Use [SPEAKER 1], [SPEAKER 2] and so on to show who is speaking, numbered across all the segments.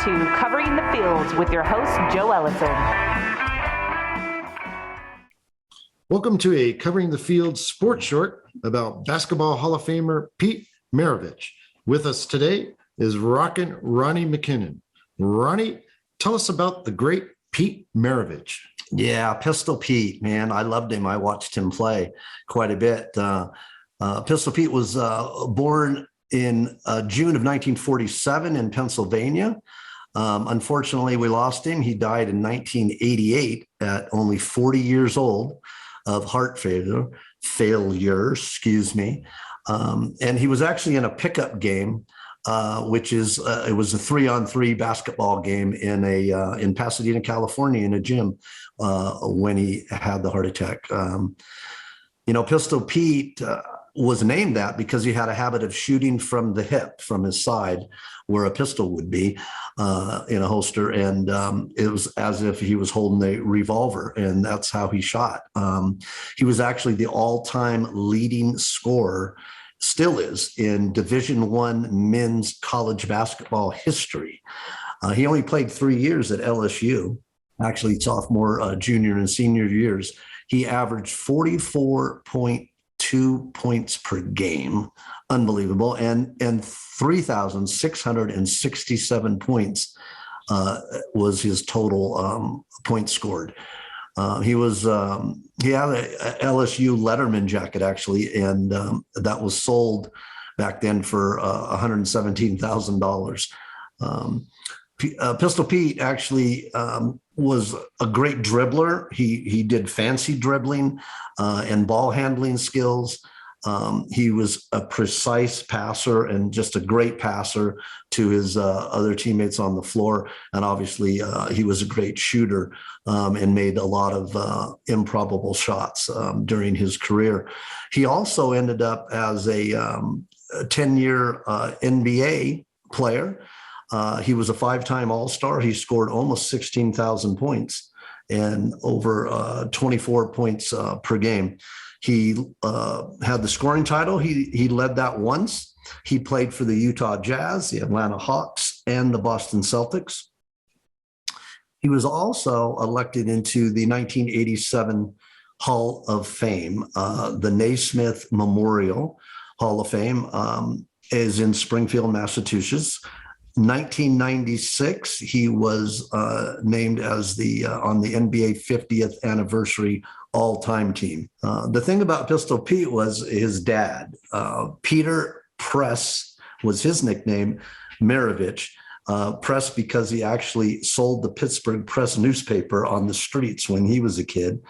[SPEAKER 1] to Covering the Fields with your host, Joe Ellison.
[SPEAKER 2] Welcome to a Covering the Fields sports short about Basketball Hall of Famer Pete Maravich. With us today is Rockin' Ronnie McKinnon. Ronnie, tell us about the great Pete Maravich.
[SPEAKER 3] Yeah, Pistol Pete, man. I loved him. I watched him play quite a bit. Pistol Pete was born in June of 1947 in Pennsylvania. Unfortunately, we lost him. He died in 1988 at only 40 years old of heart failure, and he was actually in a pickup game, which is it was a 3-on-3 basketball game in Pasadena, California, in a gym when he had the heart attack. Pistol Pete was named that because he had a habit of shooting from the hip, from his side, where a pistol would be in a holster, and it was as if he was holding a revolver, and that's how he shot. He was actually the all-time leading scorer, still is, in Division I men's college basketball history. He only played 3 years at LSU, actually sophomore, junior, and senior years. He averaged 44.2 points per game, unbelievable, and 3,667 points was his total points scored. He had a LSU Letterman jacket, actually, and that was sold back then for $117,000. Pistol Pete actually was a great dribbler. He did fancy dribbling and ball handling skills. He was a precise passer and just a great passer to his other teammates on the floor. And obviously, he was a great shooter and made a lot of improbable shots during his career. He also ended up as a 10-year NBA player. He was a 5-time All-Star. He scored almost 16,000 points and over 24 points per game. He had the scoring title. He led that once. He played for the Utah Jazz, the Atlanta Hawks, and the Boston Celtics. He was also elected into the 1987 Hall of Fame. The Naismith Memorial Hall of Fame is in Springfield, Massachusetts. 1996, he was named as on the NBA 50th anniversary all-time team. The thing about Pistol Pete was his dad. Peter Press was his nickname, Maravich. Press because he actually sold the Pittsburgh Press newspaper on the streets when he was a kid.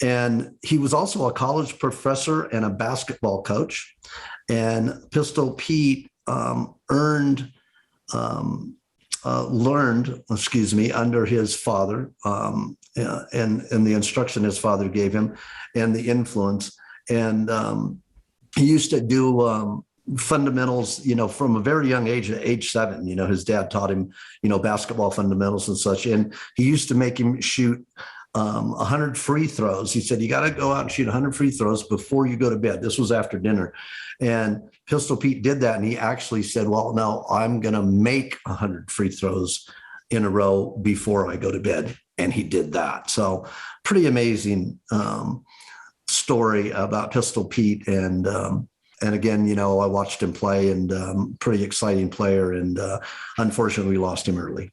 [SPEAKER 3] And he was also a college professor and a basketball coach. And Pistol Pete learned under his father and the instruction his father gave him and the influence. And he used to do fundamentals, from a very young age, at age 7. His dad taught him, basketball fundamentals and such. And he used to make him shoot 100 free throws. He said, you got to go out and shoot 100 free throws before you go to bed. This was after dinner. And Pistol Pete did that. And he actually said, well, no, I'm going to make 100 free throws in a row before I go to bed. And he did that. So pretty amazing story about Pistol Pete. And again, I watched him play, and pretty exciting player. And unfortunately, we lost him early.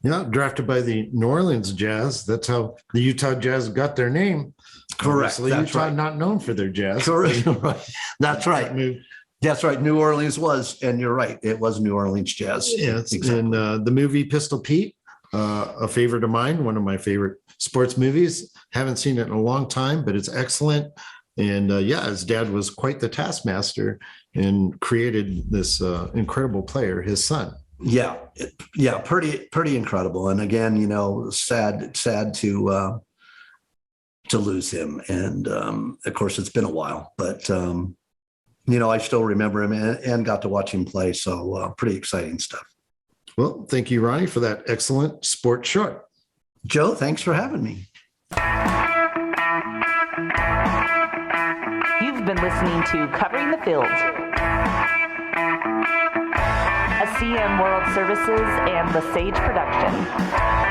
[SPEAKER 2] Yeah, drafted by the New Orleans Jazz. That's how the Utah Jazz got their name.
[SPEAKER 3] Correct.
[SPEAKER 2] Obviously,
[SPEAKER 3] That's
[SPEAKER 2] Utah
[SPEAKER 3] right.
[SPEAKER 2] Not known for their jazz.
[SPEAKER 3] Correct. Right. That's right. That's right. New Orleans was, and you're right, it was New Orleans Jazz.
[SPEAKER 2] Yes,
[SPEAKER 3] exactly.
[SPEAKER 2] and the movie Pistol Pete, a favorite of mine, one of my favorite sports movies. Haven't seen it in a long time, but it's excellent. And his dad was quite the taskmaster and created this incredible player, his son.
[SPEAKER 3] Yeah, pretty incredible. And again, sad to lose him. And of course, it's been a while, but I still remember him and got to watch him play. So pretty exciting stuff.
[SPEAKER 2] Well, thank you, Ronnie, for that excellent sports short.
[SPEAKER 3] Joe, thanks for having me.
[SPEAKER 1] You've been listening to Covering the Fields, a CM World Services and the Sage production.